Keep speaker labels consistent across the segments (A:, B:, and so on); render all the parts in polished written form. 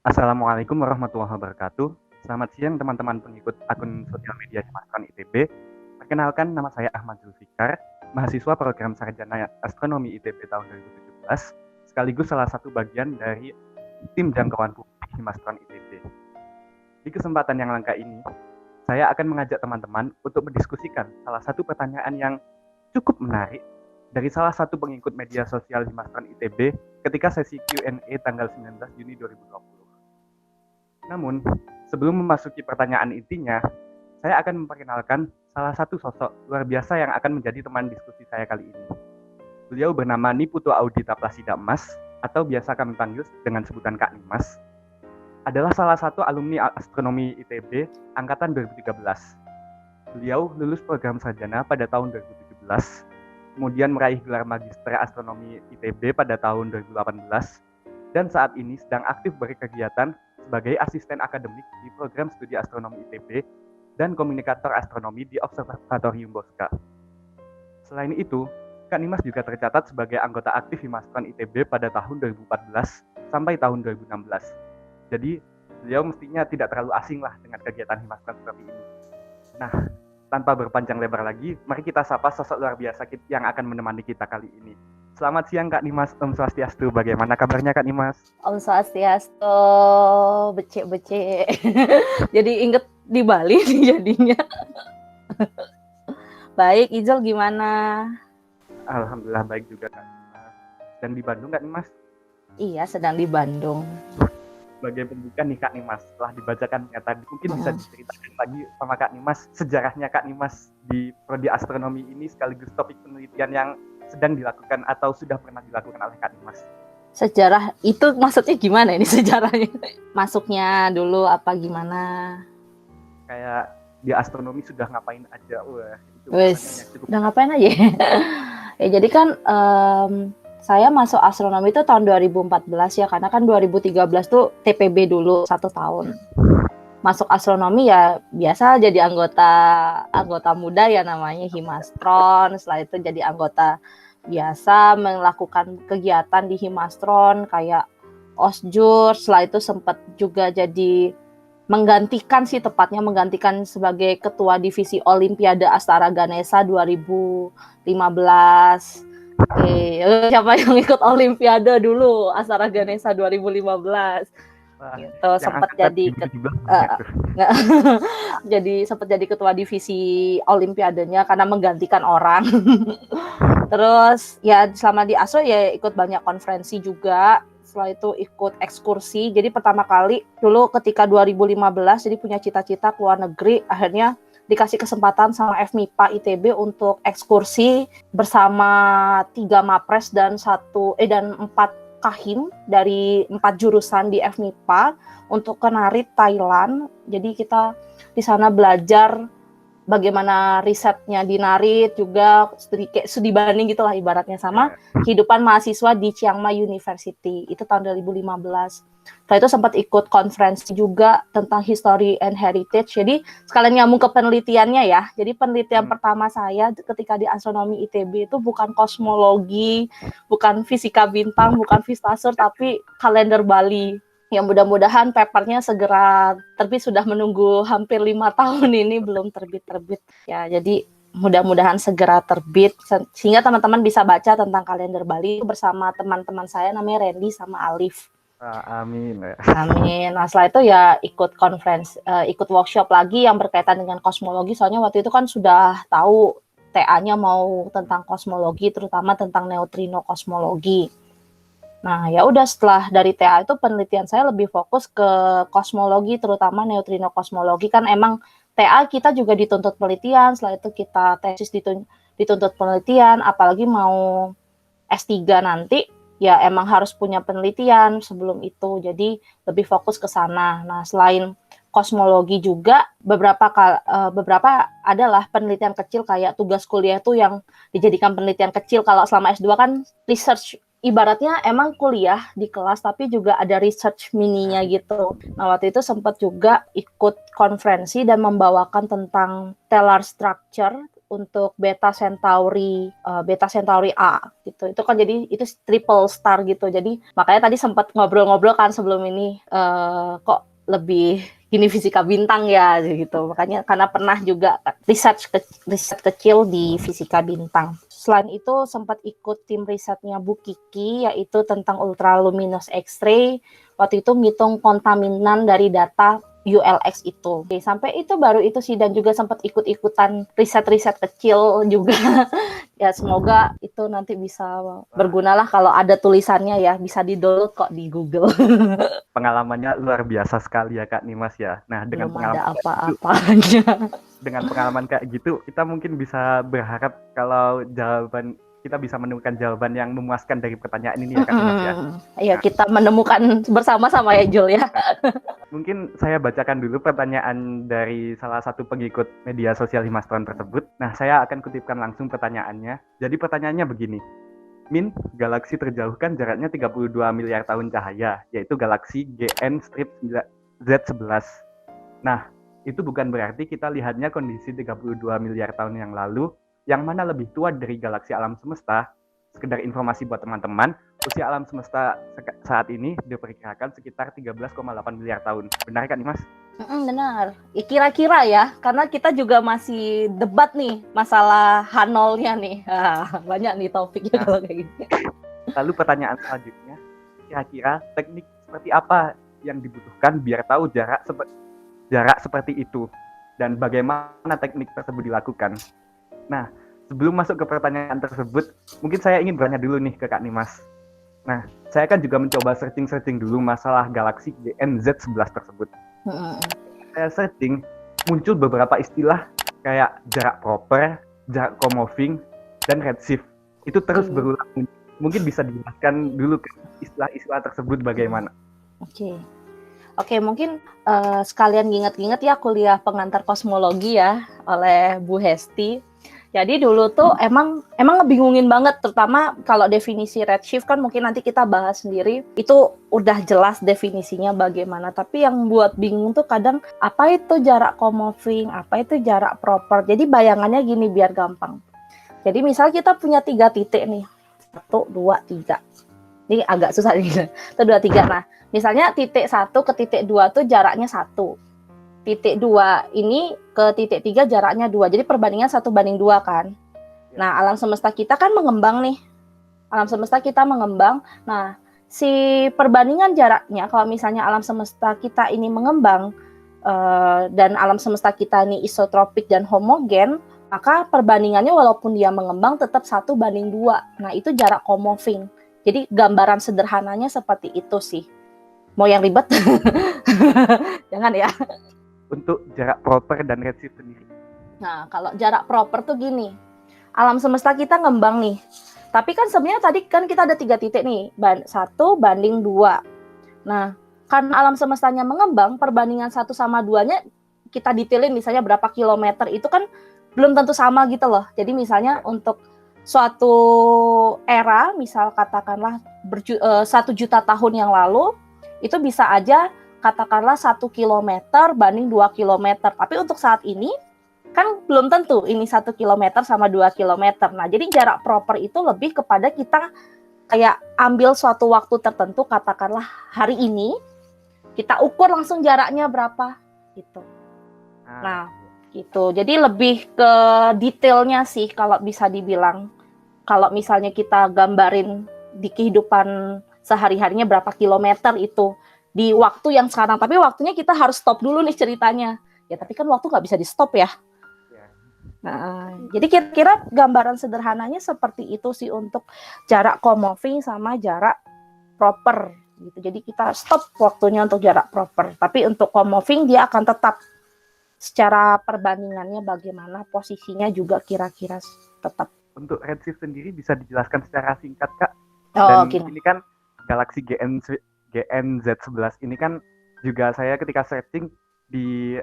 A: Assalamualaikum warahmatullahi wabarakatuh. Selamat siang teman-teman pengikut akun sosial media Himastan ITB. Perkenalkan, nama saya Ahmad Zulfikar, mahasiswa program Sarjana Astronomi ITB tahun 2017, sekaligus salah satu bagian dari tim jangkauan publik Himastan ITB. Di kesempatan yang langka ini, saya akan mengajak teman-teman untuk mendiskusikan salah satu pertanyaan yang cukup menarik dari salah satu pengikut media sosial Himastan ITB ketika sesi Q&A tanggal 19 Juni 2020. Namun, sebelum memasuki pertanyaan intinya, saya akan memperkenalkan salah satu sosok luar biasa yang akan menjadi teman diskusi saya kali ini. Beliau bernama Niputu Audita Plasida Emas, atau biasa kami panggil dengan sebutan Kak Nimas, adalah salah satu alumni astronomi ITB angkatan 2013. Beliau lulus program sarjana pada tahun 2017, kemudian meraih gelar Magister Astronomi ITB pada tahun 2018, dan saat ini sedang aktif berkegiatan sebagai asisten akademik di program studi astronomi ITB dan komunikator astronomi di Observatorium Bosca. Selain itu, Kak Nimas juga tercatat sebagai anggota aktif Himastan ITB pada tahun 2014 sampai tahun 2016. Jadi, beliau mestinya tidak terlalu asing lah dengan kegiatan Himastan seperti ini. Nah, tanpa berpanjang lebar lagi, mari kita sapa sosok luar biasa yang akan menemani kita kali ini. Selamat siang Kak Nimas, Om Swastiastu. Bagaimana kabarnya Kak Nimas?
B: Om Swastiastu, becek-becek. Jadi inget di Bali nih jadinya. Baik, Ijol gimana?
A: Alhamdulillah baik juga Kak Nimas. Dan di Bandung Kak Nimas?
B: Iya, sedang di Bandung.
A: Sebagai pembuka nih Kak Nimas, setelah dibacakan tadi, mungkin bisa diceritakan lagi sama Kak Nimas sejarahnya Kak Nimas di prodi astronomi ini sekaligus topik penelitian yang sedang dilakukan atau sudah pernah dilakukan oleh Kak Nimas.
B: Sejarah itu maksudnya gimana ini sejarahnya? Masuknya dulu apa gimana?
A: Kayak di astronomi sudah ngapain aja? Wah, itu
B: udah ngapain aja? Ya jadi kan saya masuk astronomi itu tahun 2014 ya, karena kan 2013 tuh TPB dulu 1 tahun. Masuk astronomi ya biasa jadi anggota muda ya, namanya Himastron. Setelah itu jadi anggota biasa melakukan kegiatan di Himastron kayak Osjur. Setelah itu sempat juga jadi menggantikan sebagai ketua divisi Olimpiade Astara Ganesha 2015. Siapa yang ikut Olimpiade dulu Astara Ganesha 2015? Gitu, sempat jadi sempat jadi ketua divisi Olimpiadenya karena menggantikan orang. Terus ya selama di ASO ya ikut banyak konferensi juga. Setelah itu ikut ekskursi. Jadi pertama kali dulu ketika 2015 jadi punya cita-cita ke luar negeri, akhirnya dikasih kesempatan sama FMIPA ITB untuk ekskursi bersama 3 mapres dan 4 kahim dari 4 jurusan di FMIPA untuk ke Narit, Thailand. Jadi kita di sana belajar bagaimana risetnya di Narit, juga studi banding gitulah ibaratnya sama kehidupan mahasiswa di Chiang Mai University. Itu tahun 2015. Setelah itu sempat ikut konferensi juga tentang history and heritage. Jadi sekalian nyambung ke penelitiannya ya. Jadi penelitian pertama saya ketika di astronomi ITB itu bukan kosmologi, bukan fisika bintang, bukan vistasur, tapi kalender Bali. Yang mudah-mudahan papernya segera terbit, sudah menunggu hampir 5 tahun ini belum terbit-terbit. Ya, jadi mudah-mudahan segera terbit sehingga teman-teman bisa baca tentang kalender Bali bersama teman-teman saya namanya Randy sama Alif.
A: Amin.
B: Amin. Nah setelah itu ya ikut conference, ikut workshop lagi yang berkaitan dengan kosmologi. Soalnya waktu itu kan sudah tahu TA-nya mau tentang kosmologi, terutama tentang neutrino kosmologi. Nah ya udah, setelah dari TA itu penelitian saya lebih fokus ke kosmologi, terutama neutrino kosmologi. Kan emang TA kita juga dituntut penelitian, setelah itu kita tesis dituntut penelitian, apalagi mau S3 nanti ya emang harus punya penelitian sebelum itu, jadi lebih fokus ke sana. Nah selain kosmologi juga beberapa adalah penelitian kecil, kayak tugas kuliah tuh yang dijadikan penelitian kecil. Kalau selama S2 kan research, ibaratnya emang kuliah di kelas tapi juga ada research mininya gitu. Nah waktu itu sempat juga ikut konferensi dan membawakan tentang stellar structure untuk Beta Centauri A gitu. Itu kan jadi itu triple star gitu. Jadi makanya tadi sempat ngobrol-ngobrol kan sebelum ini kok lebih gini fisika bintang ya gitu. Makanya karena pernah juga riset kecil di fisika bintang. Selain itu sempat ikut tim risetnya Bu Kiki yaitu tentang ultraluminous X-ray. Waktu itu ngitung kontaminan dari data ULX itu. Oke, sampai itu baru itu sih dan juga sempat ikut-ikutan riset-riset kecil juga. Ya semoga itu nanti bisa berguna lah kalau ada tulisannya ya, bisa di-download kok di Google.
A: Pengalamannya luar biasa sekali ya Kak Nimas ya. Nah, dengan
B: Belum ada
A: pengalaman
B: apa-apanya.
A: dengan pengalaman kayak gitu, kita mungkin bisa berharap kalau kita bisa menemukan jawaban yang memuaskan dari pertanyaan ini ya Kak Nimas ya.
B: Ayo kita menemukan bersama-sama ya Jul ya.
A: Mungkin saya bacakan dulu pertanyaan dari salah satu pengikut media sosial Himastron tersebut. Nah, saya akan kutipkan langsung pertanyaannya. Jadi pertanyaannya begini. Min, galaksi terjauh kan jaraknya 32 miliar tahun cahaya, yaitu galaksi GN strip Z11. Nah, itu bukan berarti kita lihatnya kondisi 32 miliar tahun yang lalu, yang mana lebih tua dari galaksi alam semesta. Sekedar informasi buat teman-teman, usia alam semesta saat ini diperkirakan sekitar 13,8 miliar tahun. Benar kan, Mas?
B: Benar. Ya, kira-kira ya, karena kita juga masih debat nih masalah H0-nya nih. Banyak nih topiknya kalau kayak gitu.
A: Lalu pertanyaan selanjutnya, kira-kira teknik seperti apa yang dibutuhkan biar tahu jarak seperti itu dan bagaimana teknik tersebut dilakukan? Nah, sebelum masuk ke pertanyaan tersebut, mungkin saya ingin bertanya dulu nih ke Kak Nimas. Nah, saya kan juga mencoba searching dulu masalah galaksi GN-Z11 tersebut. Saya searching, muncul beberapa istilah kayak jarak proper, jarak co-moving, dan redshift. Itu terus berulang. Mungkin bisa dijelaskan dulu istilah-istilah tersebut bagaimana?
B: Oke, mungkin sekalian ingat-ingat ya kuliah pengantar kosmologi ya oleh Bu Hesti. Jadi dulu tuh emang ngebingungin banget, terutama kalau definisi redshift kan mungkin nanti kita bahas sendiri. Itu udah jelas definisinya bagaimana, tapi yang buat bingung tuh kadang apa itu jarak co-moving, apa itu jarak proper. Jadi bayangannya gini biar gampang. Jadi misal kita punya 3 titik nih, 1, 2, 3. Ini agak susah nih, 1, 2, 3. Nah, misalnya titik 1 ke titik 2 tuh jaraknya 1. Titik 2 ini ke titik 3 jaraknya 2. Jadi perbandingan 1:2 kan. Nah, alam semesta kita kan mengembang nih. Alam semesta kita mengembang. Nah, si perbandingan jaraknya kalau misalnya alam semesta kita ini mengembang dan alam semesta kita ini isotropik dan homogen, maka perbandingannya walaupun dia mengembang tetap 1:2. Nah, itu jarak co-moving. Jadi gambaran sederhananya seperti itu sih. Mau yang ribet? Jangan ya.
A: Untuk jarak proper dan redshift sendiri.
B: Nah, kalau jarak proper tuh gini. Alam semesta kita ngembang nih. Tapi kan sebenarnya tadi kan kita ada 3 titik nih. 1:2. Nah, karena alam semestanya mengembang, perbandingan 1 sama 2-nya kita detailin misalnya berapa kilometer. Itu kan belum tentu sama gitu loh. Jadi misalnya untuk suatu era, misal katakanlah 1 juta tahun yang lalu, itu bisa aja katakanlah 1 kilometer banding 2 kilometer. Tapi untuk saat ini, kan belum tentu ini 1 kilometer sama 2 kilometer. Nah, jadi jarak proper itu lebih kepada kita kayak ambil suatu waktu tertentu, katakanlah hari ini, kita ukur langsung jaraknya berapa, gitu. Nah, gitu. Jadi lebih ke detailnya sih kalau bisa dibilang. Kalau misalnya kita gambarin di kehidupan sehari-harinya berapa kilometer itu di waktu yang sekarang, tapi waktunya kita harus stop dulu nih ceritanya. Ya, tapi kan waktu nggak bisa di stop ya. Nah, jadi kira-kira gambaran sederhananya seperti itu sih untuk jarak co-moving sama jarak proper gitu. Jadi kita stop waktunya untuk jarak proper, tapi untuk co-moving dia akan tetap secara perbandingannya bagaimana posisinya juga kira-kira tetap.
A: Untuk redshift sendiri bisa dijelaskan secara singkat, Kak?
B: Dan
A: ini kan galaksi GN-Z11 ini kan juga saya ketika searching di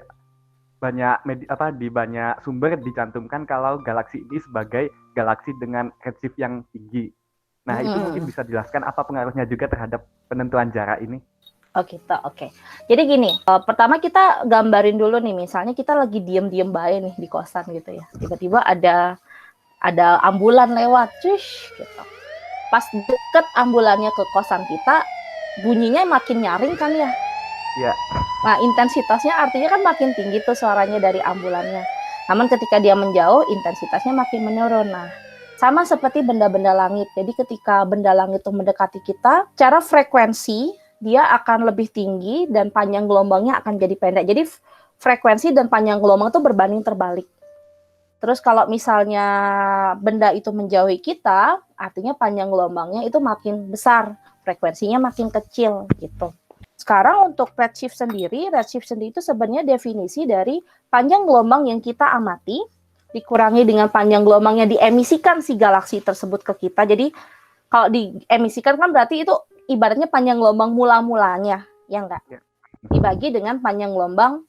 A: banyak sumber dicantumkan kalau galaksi ini sebagai galaksi dengan redshift yang tinggi. Nah, itu mungkin bisa dijelaskan apa pengaruhnya juga terhadap penentuan jarak ini?
B: Oh gitu, oke. Jadi gini, pertama kita gambarin dulu nih, misalnya kita lagi diem-diem bae nih di kosan gitu ya. Tiba-tiba ada ambulan lewat, cush, gitu. Pas deket ambulannya ke kosan kita, bunyinya makin nyaring kan ya.
A: Iya.
B: Nah, intensitasnya artinya kan makin tinggi tuh suaranya dari ambulannya. Namun ketika dia menjauh, intensitasnya makin menurun. Nah, sama seperti benda-benda langit. Jadi ketika benda langit itu mendekati kita, cara frekuensi dia akan lebih tinggi dan panjang gelombangnya akan jadi pendek. Jadi frekuensi dan panjang gelombang itu berbanding terbalik. Terus kalau misalnya benda itu menjauhi kita, artinya panjang gelombangnya itu makin besar, frekuensinya makin kecil gitu. Sekarang untuk redshift sendiri itu sebenarnya definisi dari panjang gelombang yang kita amati dikurangi dengan panjang gelombang yang diemisikan si galaksi tersebut ke kita. Jadi kalau diemisikan kan berarti itu ibaratnya panjang gelombang mula-mulanya, ya enggak? Dibagi dengan panjang gelombang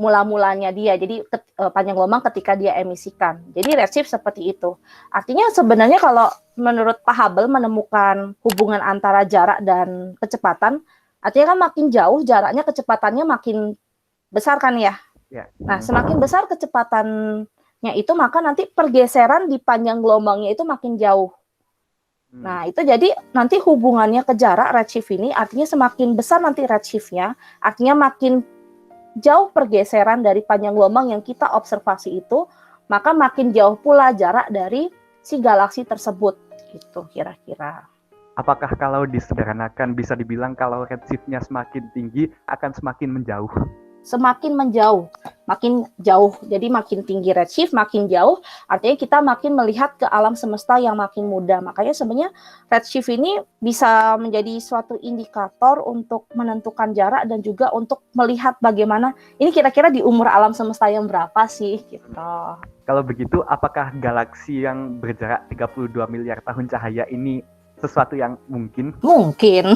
B: mula-mulanya dia. Jadi panjang gelombang ketika dia emisikan. Jadi redshift seperti itu. Artinya sebenarnya kalau menurut Pak Hubble menemukan hubungan antara jarak dan kecepatan, artinya kan makin jauh jaraknya kecepatannya makin besar kan ya? Nah, semakin besar kecepatannya itu maka nanti pergeseran di panjang gelombangnya itu makin jauh. Nah, itu jadi nanti hubungannya ke jarak redshift ini artinya semakin besar nanti redshiftnya, artinya makin jauh pergeseran dari panjang gelombang yang kita observasi itu, maka makin jauh pula jarak dari si galaksi tersebut. Gitu kira-kira.
A: Apakah kalau disederhanakan bisa dibilang kalau redshift-nya semakin tinggi akan semakin menjauh?
B: Semakin menjauh, makin jauh. Jadi makin tinggi redshift, makin jauh, artinya kita makin melihat ke alam semesta yang makin muda. Makanya sebenarnya redshift ini bisa menjadi suatu indikator untuk menentukan jarak dan juga untuk melihat bagaimana ini kira-kira di umur alam semesta yang berapa sih gitu.
A: Kalau begitu, apakah galaksi yang berjarak 32 miliar tahun cahaya ini sesuatu yang mungkin?
B: Mungkin.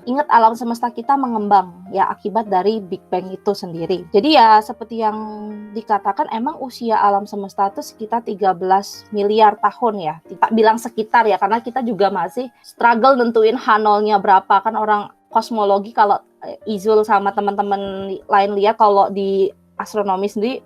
B: Ingat alam semesta kita mengembang ya akibat dari Big Bang itu sendiri. Jadi ya seperti yang dikatakan emang usia alam semesta itu sekitar 13 miliar tahun ya. Tidak bilang sekitar ya karena kita juga masih struggle nentuin H0-nya berapa. Kan orang kosmologi kalau Izul sama teman-teman lain lihat kalau di astronomi sendiri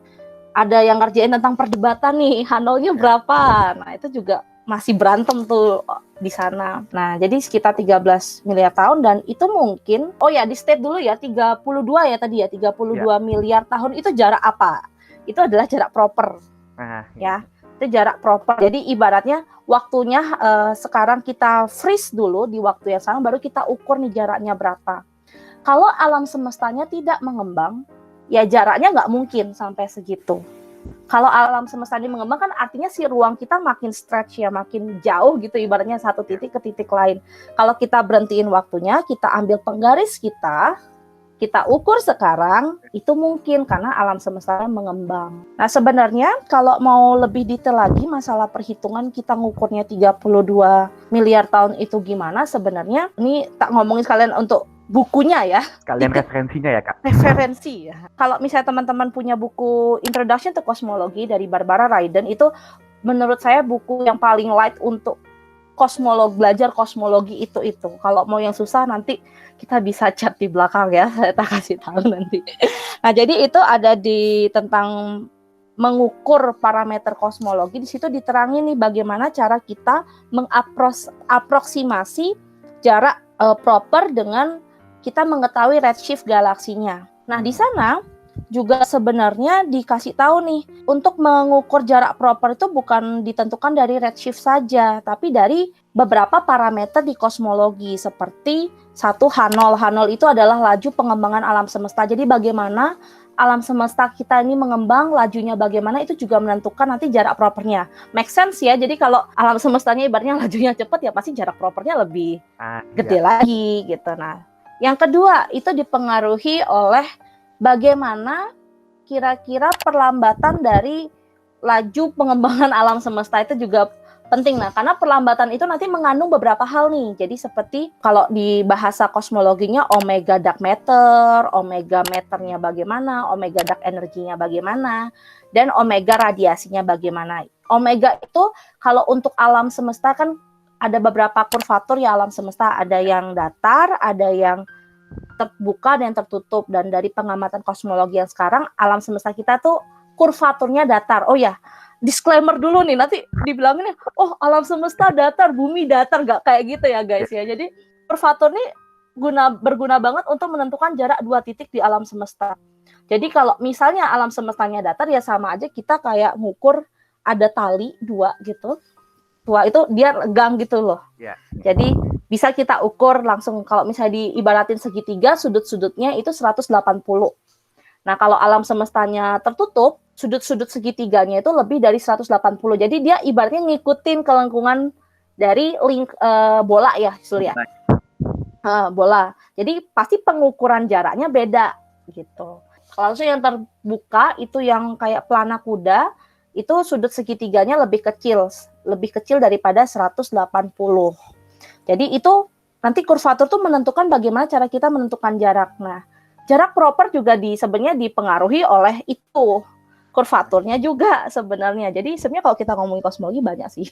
B: ada yang ngerjain tentang perdebatan nih H0-nya berapa. Nah, itu juga masih berantem tuh di sana. Nah, jadi sekitar 13 miliar tahun dan itu mungkin, oh ya di state dulu ya, 32 ya tadi ya, 32 miliar tahun itu jarak apa? Itu adalah jarak proper. Ya, itu jarak proper. Jadi ibaratnya waktunya sekarang kita freeze dulu di waktu yang sama, baru kita ukur nih jaraknya berapa. Kalau alam semestanya tidak mengembang, ya jaraknya nggak mungkin sampai segitu. Kalau alam semesta ini mengembang kan artinya si ruang kita makin stretch ya, makin jauh gitu ibaratnya satu titik ke titik lain. Kalau kita berhentiin waktunya, kita ambil penggaris kita ukur sekarang, itu mungkin karena alam semestanya mengembang. Nah sebenarnya kalau mau lebih detail lagi masalah perhitungan kita ngukurnya 32 miliar tahun itu gimana sebenarnya, ini tak ngomongin sekalian untuk bukunya ya.
A: Sekalian referensinya ya Kak.
B: Referensi ya. Kalau misalnya teman-teman punya buku Introduction to Cosmology dari Barbara Ryden, itu menurut saya buku yang paling light untuk belajar kosmologi itu. Kalau mau yang susah nanti kita bisa chat di belakang ya, saya tak kasih tahu nanti. Nah, jadi itu ada di tentang mengukur parameter kosmologi. Di situ diterangin nih bagaimana cara kita mengaproksimasi jarak proper dengan kita mengetahui redshift galaksinya. Nah, di sana juga sebenarnya dikasih tahu nih, untuk mengukur jarak proper itu bukan ditentukan dari redshift saja, tapi dari beberapa parameter di kosmologi, seperti satu H0. H0 itu adalah laju pengembangan alam semesta. Jadi bagaimana alam semesta kita ini mengembang, lajunya bagaimana, itu juga menentukan nanti jarak propernya. Make sense ya, jadi kalau alam semestanya ibaratnya lajunya cepat, ya pasti jarak propernya lebih gede lagi gitu. Nah, yang kedua, itu dipengaruhi oleh bagaimana kira-kira perlambatan dari laju pengembangan alam semesta itu juga penting. Nah, karena perlambatan itu nanti mengandung beberapa hal nih. Jadi seperti kalau di bahasa kosmologinya omega dark matter, omega meternya bagaimana, omega dark energinya bagaimana, dan omega radiasinya bagaimana. Omega itu kalau untuk alam semesta kan ada beberapa kurvatur ya alam semesta, ada yang datar, ada yang terbuka dan tertutup. Dan dari pengamatan kosmologi yang sekarang, alam semesta kita tuh kurvaturnya datar. Oh ya, disclaimer dulu nih, nanti dibilanginnya, oh alam semesta datar, bumi datar, nggak kayak gitu ya guys ya. Jadi kurvatur ini berguna banget untuk menentukan jarak dua titik di alam semesta. Jadi kalau misalnya alam semestanya datar, ya sama aja kita kayak ngukur ada tali dua gitu. Tua itu dia legang gitu loh. Yeah. Jadi bisa kita ukur langsung, kalau misalnya diibaratin segitiga, sudut-sudutnya itu 180. Nah, kalau alam semestanya tertutup, sudut-sudut segitiganya itu lebih dari 180. Jadi dia ibaratnya ngikutin kelengkungan dari bola ya, Surya. Bola. Jadi pasti pengukuran jaraknya beda gitu. Kalau yang terbuka itu yang kayak pelana kuda, itu sudut segitiganya lebih kecil daripada 180. Jadi itu nanti kurvatur tuh menentukan bagaimana cara kita menentukan jarak. Nah, jarak proper juga sebenarnya dipengaruhi oleh itu. Kurvaturnya juga sebenarnya. Jadi sebenarnya kalau kita ngomongin kosmologi banyak sih.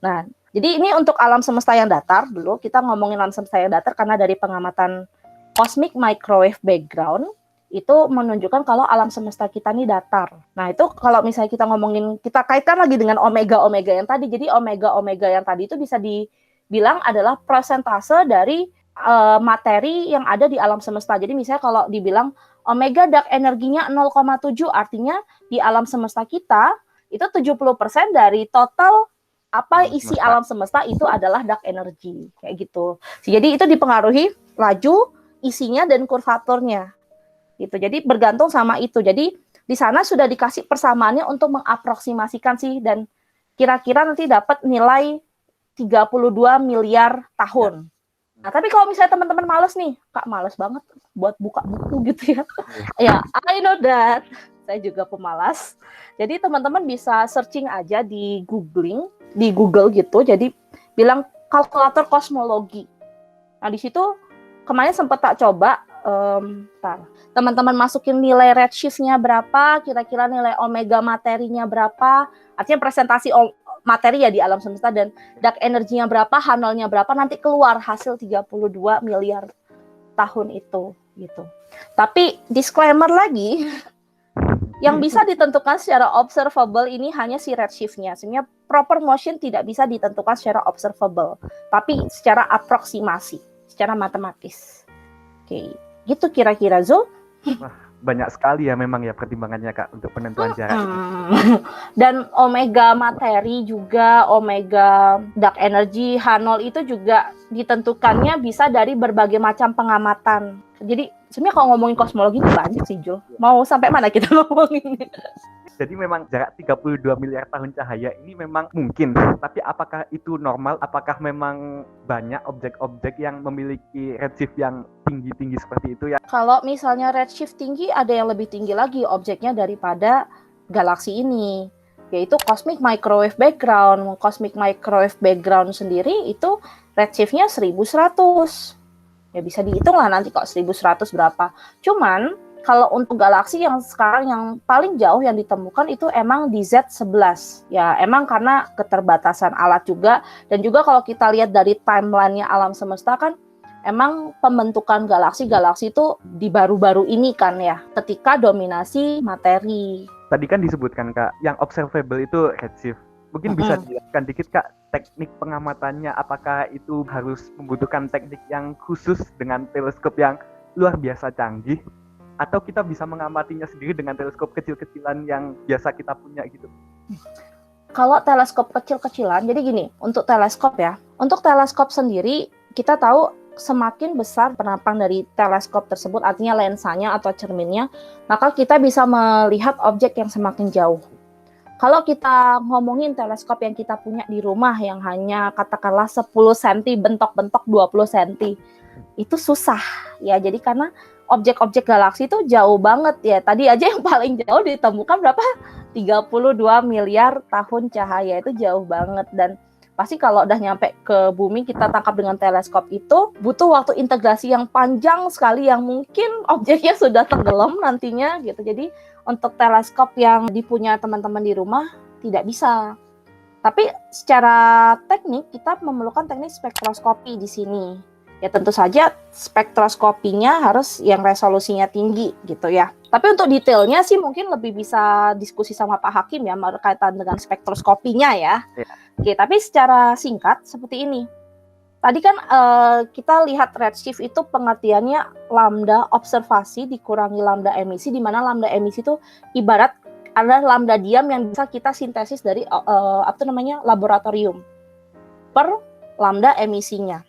B: Nah, jadi ini untuk alam semesta yang datar dulu. Kita ngomongin alam semesta yang datar karena dari pengamatan cosmic microwave background itu menunjukkan kalau alam semesta kita ini datar. Nah, itu kalau misalnya kita ngomongin, kita kaitkan lagi dengan omega-omega yang tadi. Jadi omega-omega yang tadi itu bisa dibilang adalah persentase dari materi yang ada di alam semesta. Jadi misalnya kalau dibilang omega dark energinya 0,7, artinya di alam semesta kita itu 70% dari total isi alam semesta itu adalah dark energy. Kayak gitu. Jadi itu dipengaruhi laju, isinya, dan kurvaturnya. Gitu. Jadi bergantung sama itu. Jadi di sana sudah dikasih persamaannya untuk mengaproksimasikan sih, dan kira-kira nanti dapat nilai 32 miliar tahun. Nah, tapi kalau misalnya teman-teman males nih, Kak males banget buat buka buku gitu ya. Ya, I know that. Saya juga pemalas. Jadi teman-teman bisa searching aja di Google gitu. Jadi bilang kalkulator kosmologi. Nah, di situ kemarin sempat tak coba. Teman-teman masukin nilai redshift-nya berapa, kira-kira nilai omega materinya berapa, artinya presentasi materi ya di alam semesta, dan dark energy-nya berapa, Hubble-nya berapa, nanti keluar hasil 32 miliar tahun itu gitu. Tapi disclaimer lagi, yang bisa ditentukan secara observable ini hanya si redshift-nya. Sebenarnya proper motion tidak bisa ditentukan secara observable, tapi secara aproksimasi, secara matematis. Oke. Gitu kira-kira, Zul.
A: Wah, banyak sekali ya memang ya pertimbangannya, Kak, untuk penentuan jarak.
B: Dan omega materi juga, omega dark energy, Hubble itu juga ditentukannya bisa dari berbagai macam pengamatan. Jadi sebenarnya kalau ngomongin kosmologi itu banyak sih, Zul. Mau sampai mana kita ngomongin?
A: Jadi memang jarak 32 miliar tahun cahaya ini memang mungkin. Tapi apakah itu normal? Apakah memang banyak objek-objek yang memiliki redshift yang tinggi-tinggi seperti itu ya?
B: Kalau misalnya redshift tinggi, ada yang lebih tinggi lagi objeknya daripada galaksi ini, yaitu cosmic microwave background. Cosmic microwave background sendiri itu redshift-nya 1100. Ya bisa dihitung lah nanti kok 1100 berapa. Cuman kalau untuk galaksi yang sekarang yang paling jauh yang ditemukan itu emang di Z11. Ya emang karena keterbatasan alat juga, dan juga kalau kita lihat dari timeline-nya alam semesta kan emang pembentukan galaksi-galaksi itu di baru-baru ini kan ya, ketika dominasi materi.
A: Tadi kan disebutkan, Kak, yang observable itu redshift. Mungkin bisa dijelaskan dikit, Kak, teknik pengamatannya, apakah itu harus membutuhkan teknik yang khusus dengan teleskop yang luar biasa canggih, atau kita bisa mengamatinya sendiri dengan teleskop kecil-kecilan yang biasa kita punya gitu?
B: Kalau teleskop kecil-kecilan, jadi gini, untuk teleskop ya, untuk teleskop sendiri kita tahu semakin besar penampang dari teleskop tersebut, artinya lensanya atau cerminnya, maka kita bisa melihat objek yang semakin jauh. Kalau kita ngomongin teleskop yang kita punya di rumah yang hanya katakanlah 10 cm, bentok-bentok 20 cm, itu susah ya. Jadi karena objek-objek galaksi itu jauh banget ya. Tadi aja yang paling jauh ditemukan berapa? 32 miliar tahun cahaya, itu jauh banget. Dan pasti kalau udah nyampe ke bumi, kita tangkap dengan teleskop itu butuh waktu integrasi yang panjang sekali, yang mungkin objeknya sudah tenggelam nantinya gitu. Jadi untuk teleskop yang dipunya teman-teman di rumah tidak bisa. Tapi secara teknik kita memerlukan teknik spektroskopi di sini. Ya tentu saja spektroskopinya harus yang resolusinya tinggi gitu ya. Tapi untuk detailnya sih mungkin lebih bisa diskusi sama Pak Hakim ya berkaitan dengan spektroskopinya ya. Oke, tapi secara singkat seperti ini. Tadi kan kita lihat redshift itu pengertiannya lambda observasi dikurangi lambda emisi, di mana lambda emisi itu ibarat adalah lambda diam yang bisa kita sintesis dari laboratorium per lambda emisinya.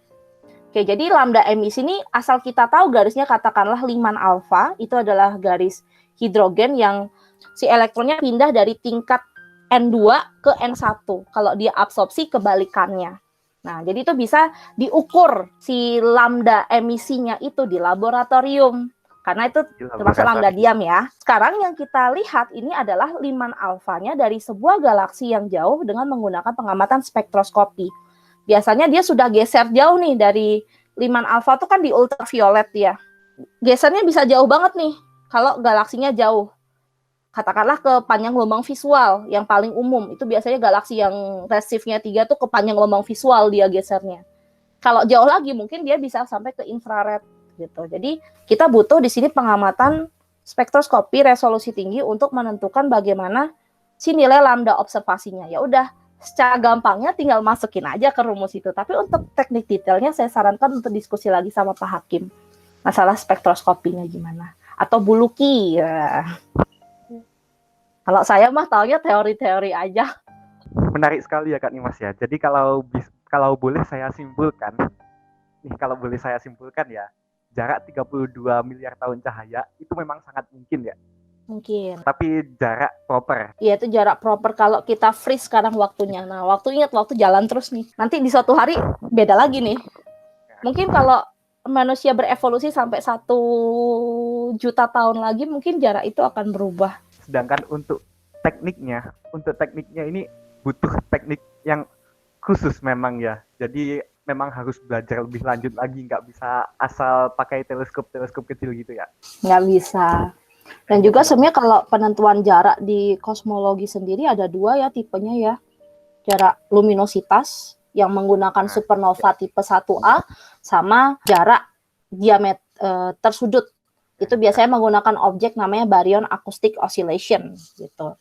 B: Oke, jadi lambda emisi ini asal kita tahu garisnya katakanlah Lyman alpha, itu adalah garis hidrogen yang si elektronnya pindah dari tingkat N2 ke N1. Kalau dia absorpsi kebalikannya. Nah, jadi itu bisa diukur si lambda emisinya itu di laboratorium. Karena itu termasuk lambda diam ya. Sekarang yang kita lihat ini adalah Lyman alpha-nya dari sebuah galaksi yang jauh dengan menggunakan pengamatan spektroskopi. Biasanya dia sudah geser jauh nih dari Lyman alpha itu kan di ultraviolet ya. Gesernya bisa jauh banget nih kalau galaksinya jauh. Katakanlah ke panjang gelombang visual yang paling umum. Itu biasanya galaksi yang redshift-nya 3 tuh ke panjang gelombang visual dia gesernya. Kalau jauh lagi mungkin dia bisa sampai ke infrared gitu. Jadi kita butuh di sini pengamatan spektroskopi resolusi tinggi untuk menentukan bagaimana si nilai lambda observasinya. Ya udah, secara gampangnya tinggal masukin aja ke rumus itu. Tapi untuk teknik detailnya saya sarankan untuk diskusi lagi sama Pak Hakim. Masalah spektroskopinya gimana. Atau Buluki ya. Kalau saya mah taunya teori-teori aja.
A: Menarik sekali ya Kak Nimas ya. Jadi kalau boleh saya simpulkan ya, jarak 32 miliar tahun cahaya itu memang sangat mungkin ya.
B: Mungkin.
A: Tapi jarak proper.
B: Iya, itu jarak proper kalau kita freeze sekarang waktunya. Nah, waktu jalan terus nih. Nanti di suatu hari beda lagi nih. Mungkin kalau manusia berevolusi sampai 1 juta tahun lagi, mungkin jarak itu akan berubah.
A: Sedangkan untuk tekniknya ini butuh teknik yang khusus memang ya. Jadi memang harus belajar lebih lanjut lagi, nggak bisa asal pakai teleskop kecil gitu ya.
B: Nggak bisa. Dan juga sebenarnya kalau penentuan jarak di kosmologi sendiri ada 2 ya tipenya ya. Jarak luminositas yang menggunakan supernova tipe 1A sama jarak diameter sudut. Itu biasanya menggunakan objek namanya baryon acoustic oscillation gitu.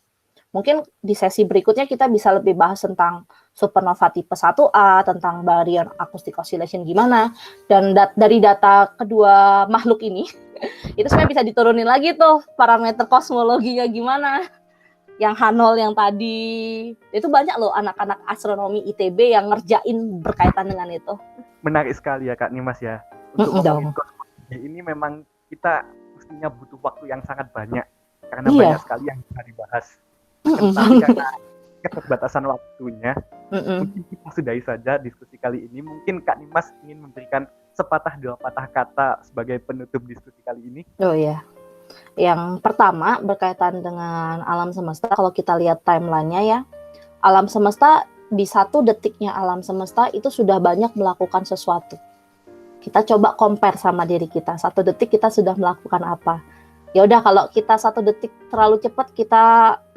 B: Mungkin di sesi berikutnya kita bisa lebih bahas tentang supernova tipe 1A, tentang baryon acoustic oscillation gimana, dan dari data kedua makhluk ini itu sebenarnya bisa diturunin lagi tuh parameter kosmologinya gimana. Yang H0 yang tadi itu banyak loh anak-anak astronomi ITB yang ngerjain berkaitan dengan itu.
A: Menarik sekali ya Kak Nimas ya. Untuk ngomongin kosmologi ini memang kita mestinya butuh waktu yang sangat banyak karena banyak sekali yang bisa dibahas. Tapi karena keterbatasan waktunya, mungkin kita sudahi saja diskusi kali ini. Mungkin Kak Nimas ingin memberikan sepatah 2 patah kata sebagai penutup diskusi kali ini.
B: Oh iya. Yang pertama berkaitan dengan alam semesta, kalau kita lihat timelinenya ya, alam semesta di 1 detiknya alam semesta itu sudah banyak melakukan sesuatu. Kita coba compare sama diri kita. 1 detik kita sudah melakukan apa? Ya udah, kalau kita 1 detik terlalu cepat, kita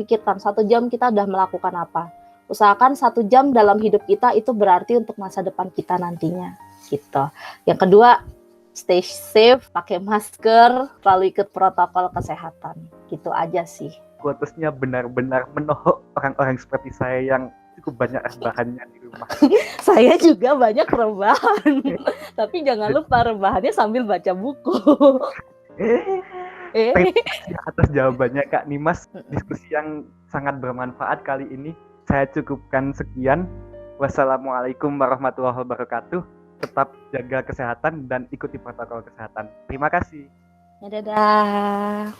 B: pikirkan 1 jam kita udah melakukan apa. Usahakan 1 jam dalam hidup kita itu berarti untuk masa depan kita nantinya. Gitu. Yang kedua, stay safe, pakai masker, selalu ikut protokol kesehatan. Gitu aja sih.
A: Quotesnya benar-benar menohok orang-orang seperti saya yang cukup banyak rebahannya di rumah.
B: Saya juga banyak rebahan. Tapi jangan lupa rebahannya sambil baca buku.
A: Terima kasih atas jawabannya Kak Nimas. Diskusi yang sangat bermanfaat kali ini. Saya cukupkan sekian. Wassalamualaikum warahmatullahi wabarakatuh. Tetap jaga kesehatan dan ikuti protokol kesehatan. Terima kasih.
B: Dadah.